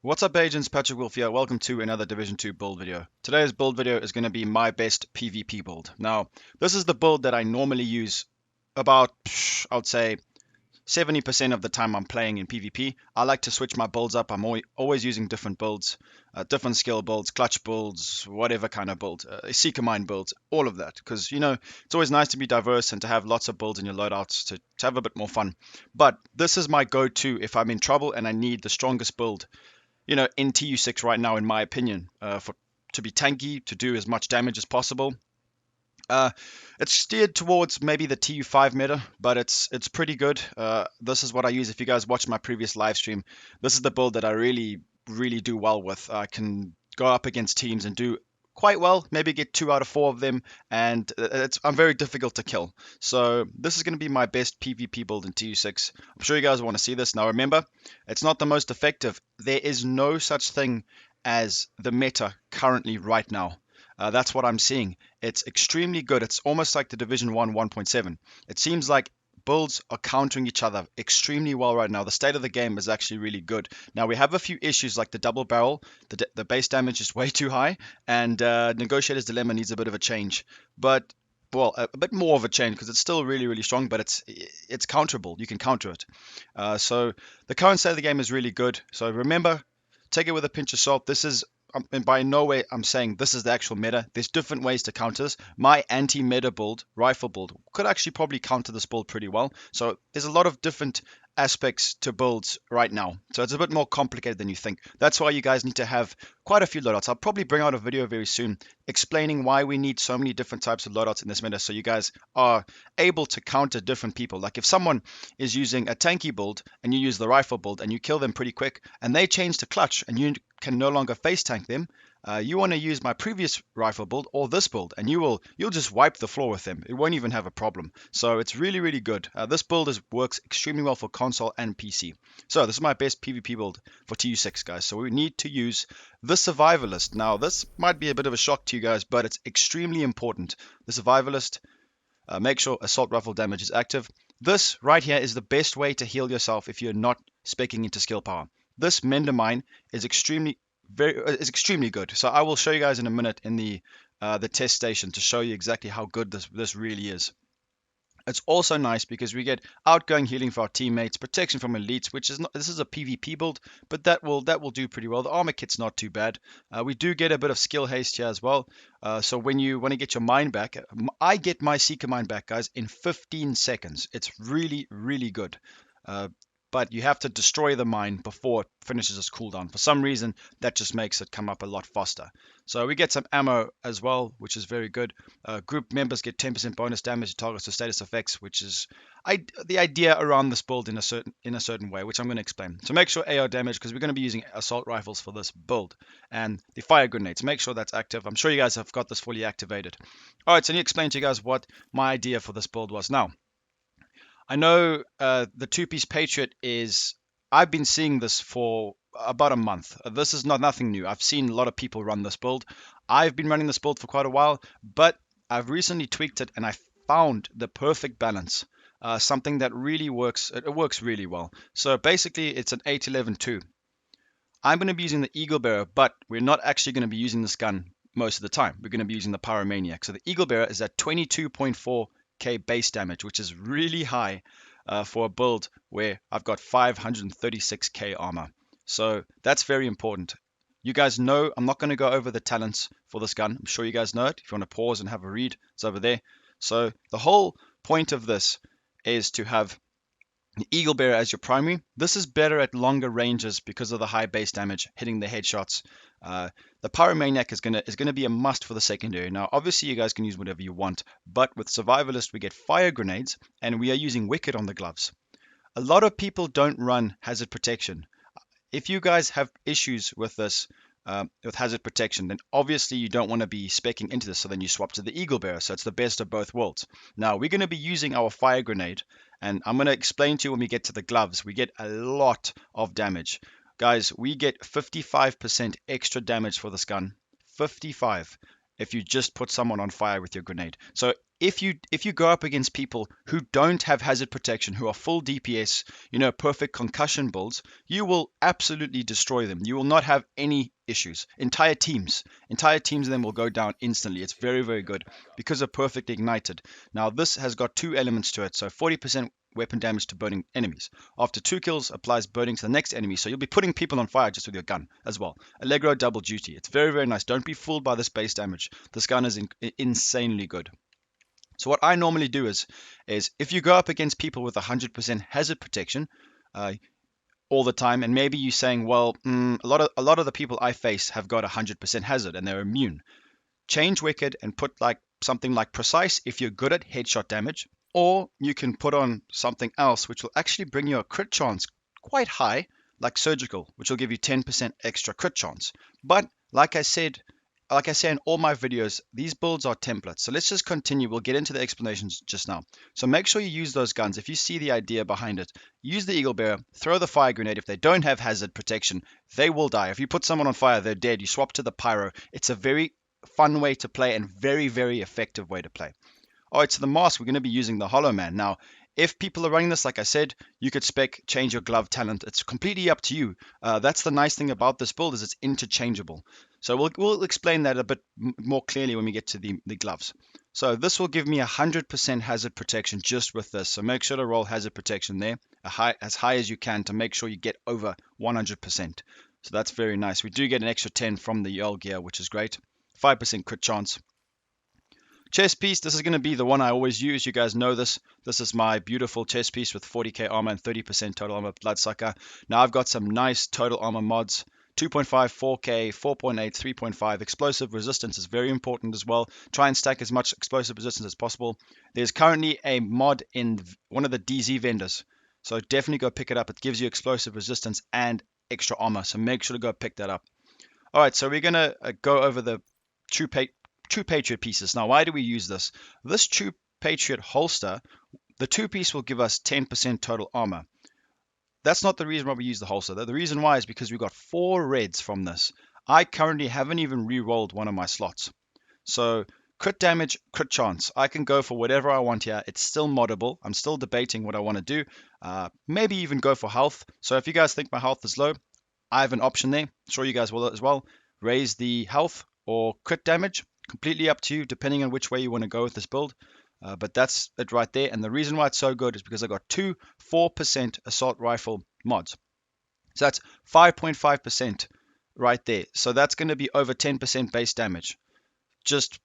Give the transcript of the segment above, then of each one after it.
What's up agents, Patrick Wolf here. Welcome to another Division 2 build video. Today's build video is going to be my best PvP build. Now, this is the build that I normally use about, I would say, 70% of the time I'm playing in PvP. I like to switch my builds up. I'm always using different builds, different skill builds, clutch builds, whatever kind of build, seeker mine builds, all of that. Because, you know, it's always nice to be diverse and to have lots of builds in your loadouts to have a bit more fun. But this is my go-to if I'm in trouble and I need the strongest build, you know, in TU6 right now, in my opinion, to be tanky, to do as much damage as possible. It's steered towards maybe the TU5 meta, but it's pretty good. This is what I use. If you guys watched my previous live stream, this is the build that I really do well with. I can go up against teams and do quite well, maybe get 2 out of 4 of them, and I'm very difficult to kill. So this is going to be my best PvP build in TU6. I'm sure you guys want to see this. Now remember, it's not the most effective. There is no such thing as the meta currently right now. That's what I'm seeing. It's extremely good. It's almost like the Division 1 1.7. It seems like builds are countering each other extremely well right now. The state of the game is actually really good. Now we have a few issues like the double barrel. The base damage is way too high, and Negotiator's Dilemma needs a bit of a change. But well, a bit more of a change because it's still really strong, but it's counterable. You can counter it. So the current state of the game is really good. So remember, take it with a pinch of salt. This is and by no way I'm saying this is the actual meta. There's different ways to counter this. My anti-meta build, rifle build, could actually probably counter this build pretty well. So there's a lot of different aspects to builds right now. So it's a bit more complicated than you think. That's why you guys need to have quite a few loadouts. I'll probably bring out a video very soon explaining why we need so many different types of loadouts in this meta, so you guys are able to counter different people. Like if someone is using a tanky build and you use the rifle build and you kill them pretty quick and they change to clutch and you can no longer face tank them, you want to use my previous rifle build or this build, and you'll just wipe the floor with them. It won't even have a problem. So it's really good. This build works extremely well for console and PC. So this is my best PvP build for TU6, guys. So we need to use the Survivalist. Now this might be a bit of a shock to you guys, but it's extremely important. The Survivalist, make sure assault rifle damage is active. This right here is the best way to heal yourself if you're not speccing into skill power. This Mender Mine is extremely good. So I will show you guys in a minute in the test station to show you exactly how good this really is. It's also nice because we get outgoing healing for our teammates, protection from elites, which is not, this is a PvP build, but that will do pretty well. The armor kit's not too bad. We do get a bit of skill haste here as well. So when you want to get your mine back, I get my seeker mine back, guys, in 15 seconds. It's really good. But you have to destroy the mine before it finishes its cooldown. For some reason, that just makes it come up a lot faster. So we get some ammo as well, which is very good. Group members get 10% bonus damage to targets with status effects, which is the idea around this build in a certain way, which I'm going to explain. So make sure AR damage, because we're going to be using assault rifles for this build, and the fire grenades. Make sure that's active. I'm sure you guys have got this fully activated. All right, so let me explain to you guys what my idea for this build was. Now, I know the two-piece Patriot is, I've been seeing this for about a month. This is nothing new. I've seen a lot of people run this build. I've been running this build for quite a while, but I've recently tweaked it and I found the perfect balance. Something that really works. It works really well. So basically, it's an 811-2. I'm going to be using the Eagle Bearer, but we're not actually going to be using this gun most of the time. We're going to be using the Pyromaniac. So the Eagle Bearer is at 22.4k base damage, which is really high for a build where I've got 536k armor. So that's very important. You guys know I'm not going to go over the talents for this gun. I'm sure you guys know it. If you want to pause and have a read, it's over there. So the whole point of this is to have The Eagle Bearer as your primary. This is better at longer ranges because of the high base damage, hitting the headshots. The Pyromaniac is gonna be a must for the secondary. Now, obviously, you guys can use whatever you want, but with Survivalist, we get fire grenades, and we are using Wicked on the gloves. A lot of people don't run hazard protection. If you guys have issues with this, with hazard protection, then obviously you don't want to be specking into this. So then you swap to the Eagle Bearer. So it's the best of both worlds. Now we're going to be using our fire grenade, and I'm going to explain to you when we get to the gloves. We get a lot of damage, guys. We get 55% extra damage for this gun. 55 if you just put someone on fire with your grenade. So if you go up against people who don't have hazard protection, who are full DPS, perfect concussion builds, you will absolutely destroy them. You will not have any issues. Entire teams of them will go down instantly. It's very, very good because of perfect ignited. Now this has got two elements to it. So 40% weapon damage to burning enemies. After 2 kills, applies burning to the next enemy. So you'll be putting people on fire just with your gun as well. Allegro double duty. It's very, very nice. Don't be fooled by this base damage. This gun is insanely good. So what I normally do is if you go up against people with 100% hazard protection all the time, and maybe you're saying, well, a lot of the people I face have got 100% hazard and they're immune. Change Wicked and put like something like Precise if you're good at headshot damage, or you can put on something else which will actually bring your crit chance quite high, like Surgical, which will give you 10% extra crit chance. But like I say in all my videos, these builds are templates. So let's just continue. We'll get into the explanations just now. So make sure you use those guns. If you see the idea behind it, use the Eagle Bearer, throw the fire grenade. If they don't have hazard protection, they will die. If you put someone on fire, they're dead. You swap to the pyro. It's a very fun way to play and very, very effective way to play. All right, so the mask, we're going to be using the Hollow Man. Now, if people are running this, like I said, you could change your glove talent. It's completely up to you. That's the nice thing about this build is it's interchangeable. So we'll explain that a bit more clearly when we get to the gloves. So this will give me 100% hazard protection just with this. So make sure to roll hazard protection there as high as you can to make sure you get over 100%. So that's very nice. We do get an extra 10 from the Yell gear, which is great. 5% crit chance. Chest piece, this is going to be the one I always use. You guys know this. This is my beautiful chest piece with 40k armor and 30% total armor Bloodsucker. Now I've got some nice total armor mods. 2.5, 4k, 4.8, 3.5. Explosive resistance is very important as well. Try and stack as much explosive resistance as possible. There's currently a mod in one of the DZ vendors. So definitely go pick it up. It gives you explosive resistance and extra armor. So make sure to go pick that up. All right, so we're going to go over the True Patriot pieces. Now, why do we use this? This True Patriot holster, the 2-piece will give us 10% total armor. That's not the reason why we use the holster. The reason why is because we got 4 reds from this. I currently haven't even re-rolled one of my slots. So crit damage, crit chance. I can go for whatever I want here. It's still moddable. I'm still debating what I want to do. Maybe even go for health. So if you guys think my health is low, I have an option there. I'm sure you guys will as well. Raise the health or crit damage. Completely up to you, depending on which way you want to go with this build. But that's it right there. And the reason why it's so good is because I got 2 4% assault rifle mods. So that's 5.5% right there. So that's going to be over 10% base damage. Just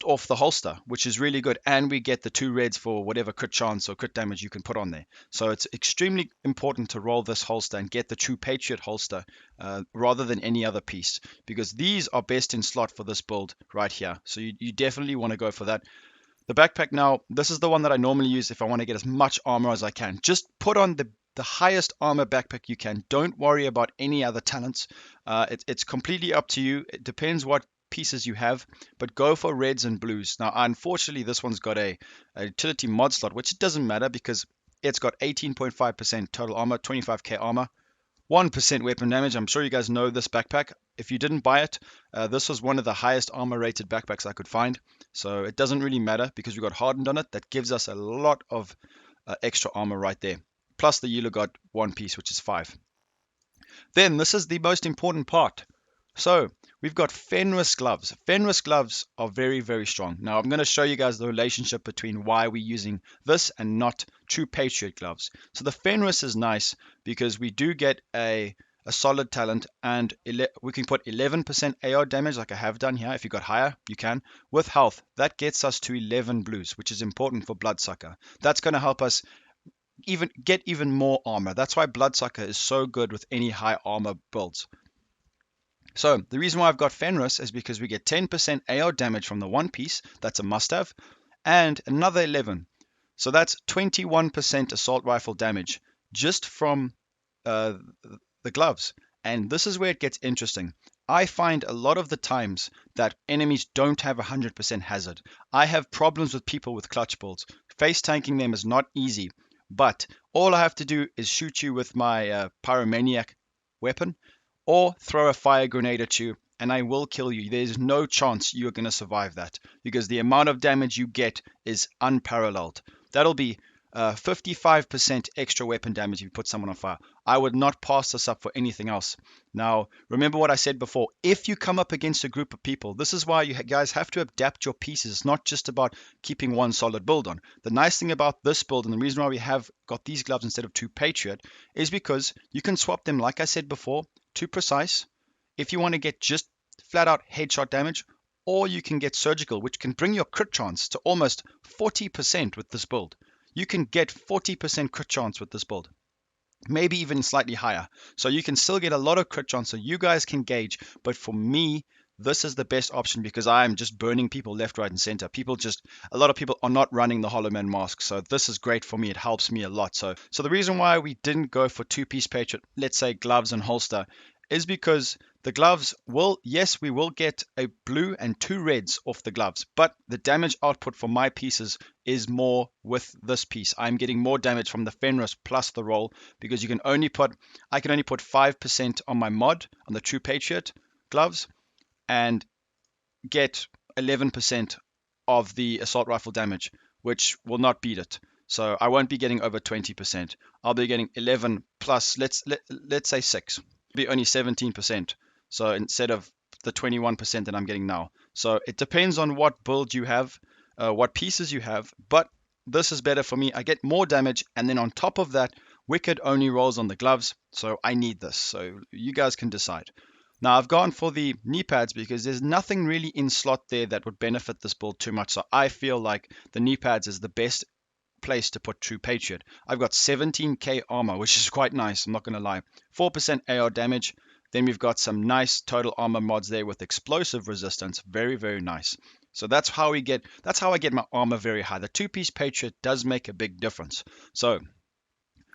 off the holster, which is really good. And we get the 2 reds for whatever crit chance or crit damage you can put on there. So it's extremely important to roll this holster and get the True Patriot holster rather than any other piece, because these are best in slot for this build right here. So you definitely want to go for that. The backpack now, this is the one that I normally use if I want to get as much armor as I can. Just put on the highest armor backpack you can. Don't worry about any other talents. It's completely up to you. It depends what pieces you have, but go for reds and blues. Now, unfortunately, this one's got a utility mod slot, which doesn't matter because it's got 18.5% total armor, 25k armor, 1% weapon damage. I'm sure you guys know this backpack. If you didn't buy it, this was one of the highest armor rated backpacks I could find. So it doesn't really matter because we got hardened on it. That gives us a lot of extra armor right there. Plus the yellow got 1 piece, which is 5. Then this is the most important part. So we've got Fenris gloves. Fenris gloves are very, very strong. Now I'm going to show you guys the relationship between why we're using this and not True Patriot gloves. So the Fenris is nice because we do get a solid talent, and we can put 11% AR damage like I have done here. If you got higher, you can. With health, that gets us to 11 blues, which is important for Bloodsucker. That's going to help us even more armor. That's why Bloodsucker is so good with any high armor builds. So the reason why I've got Fenris is because we get 10% AR damage from the one piece. That's a must-have, and another 11. So that's 21% assault rifle damage just from uh, the gloves. And this is where it gets interesting. I find a lot of the times that enemies don't have 100% hazard. I have problems with people with clutch builds. Face tanking them is not easy, but all I have to do is shoot you with my pyromaniac weapon or throw a fire grenade at you and I will kill you. There's no chance you're going to survive that because the amount of damage you get is unparalleled. That'll be 55% extra weapon damage if you put someone on fire. I would not pass this up for anything else. Now, remember what I said before. If you come up against a group of people, this is why you guys have to adapt your pieces. It's not just about keeping one solid build on. The nice thing about this build, and the reason why we have got these gloves instead of 2 Patriot, is because you can swap them, like I said before, to precise. If you want to get just flat out headshot damage, or you can get surgical, which can bring your crit chance to almost 40% with this build. You can get 40% crit chance with this build, maybe even slightly higher. So you can still get a lot of crit chance, so you guys can gauge. But for me, this is the best option because I'm just burning people left, right, and center. A lot of people are not running the Hollow Man mask, so this is great for me. It helps me a lot. So the reason why we didn't go for 2-piece Patriot, let's say gloves and holster, is because the gloves will, yes, we will get a blue and 2 reds off the gloves, but the damage output for my pieces is more with this piece. I'm getting more damage from the Fenris plus the roll because I can only put 5% on my mod on the True Patriot gloves and get 11% of the assault rifle damage, which will not beat it. So I won't be getting over 20%. I'll be getting 11 plus, let's say 6. It'll be only 17%. So instead of the 21% that I'm getting now. So it depends on what build you have, what pieces you have, but this is better for me. I get more damage, and then on top of that, Wicked only rolls on the gloves, so I need this. So you guys can decide. Now I've gone for the knee pads because there's nothing really in slot there that would benefit this build too much. So I feel like the knee pads is the best place to put True Patriot. I've got 17k armor, which is quite nice, I'm not going to lie. 4% AR damage. Then we've got some nice total armor mods there with explosive resistance. Very, very nice. So that's how I get my armor very high. The 2-piece Patriot does make a big difference. So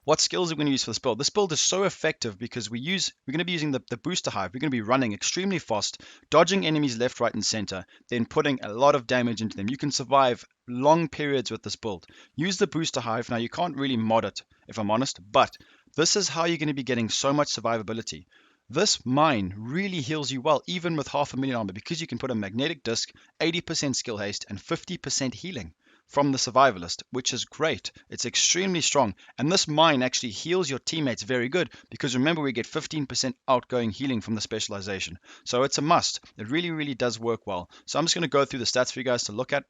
what skills are we going to use for this build? This build is so effective because we're going to be using the booster hive. We're going to be running extremely fast, dodging enemies left, right, and center, then putting a lot of damage into them. You can survive long periods with this build. Use the booster hive. Now, you can't really mod it, if I'm honest, but this is how you're going to be getting so much survivability. This mine really heals you well, even with 500,000 armor, because you can put a magnetic disc, 80% skill haste, and 50% healing from the survivalist, which is great. It's extremely strong. And this mine actually heals your teammates very good because remember, we get 15% outgoing healing from the specialization. So it's a must. It really, really does work well. So I'm just going to go through the stats for you guys to look at.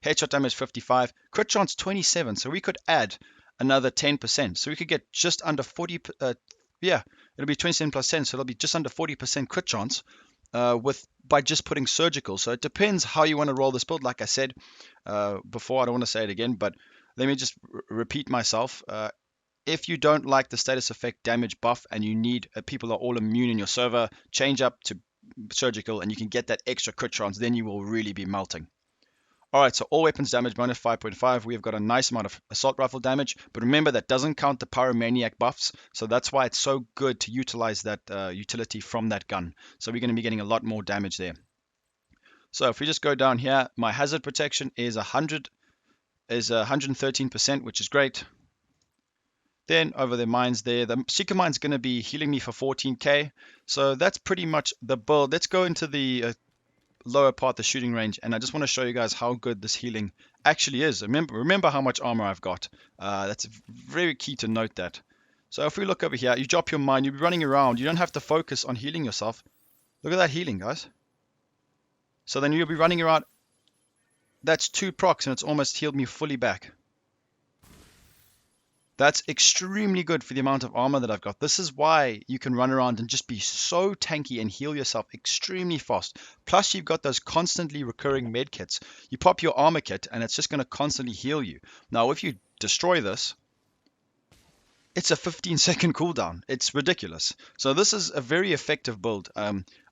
Headshot damage 55, crit chance 27. So we could add another 10%. So we could get just under 40. It'll be 27 plus 10. So it'll be just under 40% crit chance. By just putting surgical. So it depends how you want to roll this build. Like I said before, I don't want to say it again, but let me just repeat myself. If you don't like the status effect damage buff and you need people are all immune in your server, change up to surgical and you can get that extra crit chance, then you will really be melting. All right, so all weapons damage minus 5.5. We've got a nice amount of assault rifle damage, but remember that doesn't count the pyromaniac buffs, so that's why it's so good to utilize that utility from that gun. So we're going to be getting a lot more damage there. So if we just go down here, my hazard protection is 113%, which is great. Then over the mines there, the Seeker Mine's going to be healing me for 14k, so that's pretty much the build. Let's go into the lower part, the shooting range, and I just want to show you guys how good this healing actually is. Remember how much armor I've got. That's very key to note that. So if we look over here, you drop your mine, you'll be running around. You don't have to focus on healing yourself. Look at that healing, guys. So then you'll be running around. That's 2 procs, and it's almost healed me fully back. That's extremely good for the amount of armor that I've got. This is why you can run around and just be so tanky and heal yourself extremely fast. Plus, you've got those constantly recurring med kits. You pop your armor kit, and it's just going to constantly heal you. Now, if you destroy this, it's a 15-second cooldown. It's ridiculous. So this is a very effective build.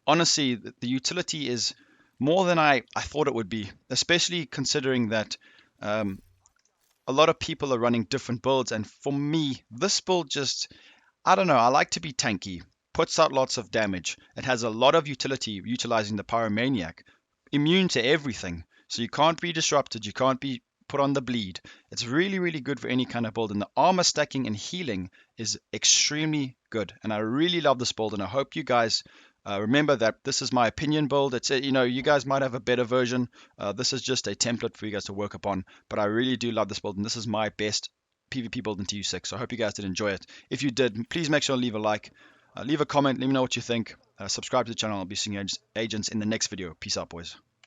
Honestly, the utility is more than I thought it would be, especially considering that um, a lot of people are running different builds. And for me, this build just, I don't know, I like to be tanky, puts out lots of damage. It has a lot of utility utilizing the Pyromaniac, immune to everything. So you can't be disrupted, you can't be put on the bleed. It's really, really good for any kind of build. And the armor stacking and healing is extremely good. And I really love this build. And I hope you guys remember that this is my opinion build. It's you guys might have a better version. This is just a template for you guys to work upon. But I really do love this build, and this is my best PvP build in TU6. So I hope you guys did enjoy it. If you did, please make sure to leave a like, leave a comment, let me know what you think. Subscribe to the channel. I'll be seeing agents in the next video. Peace out, boys.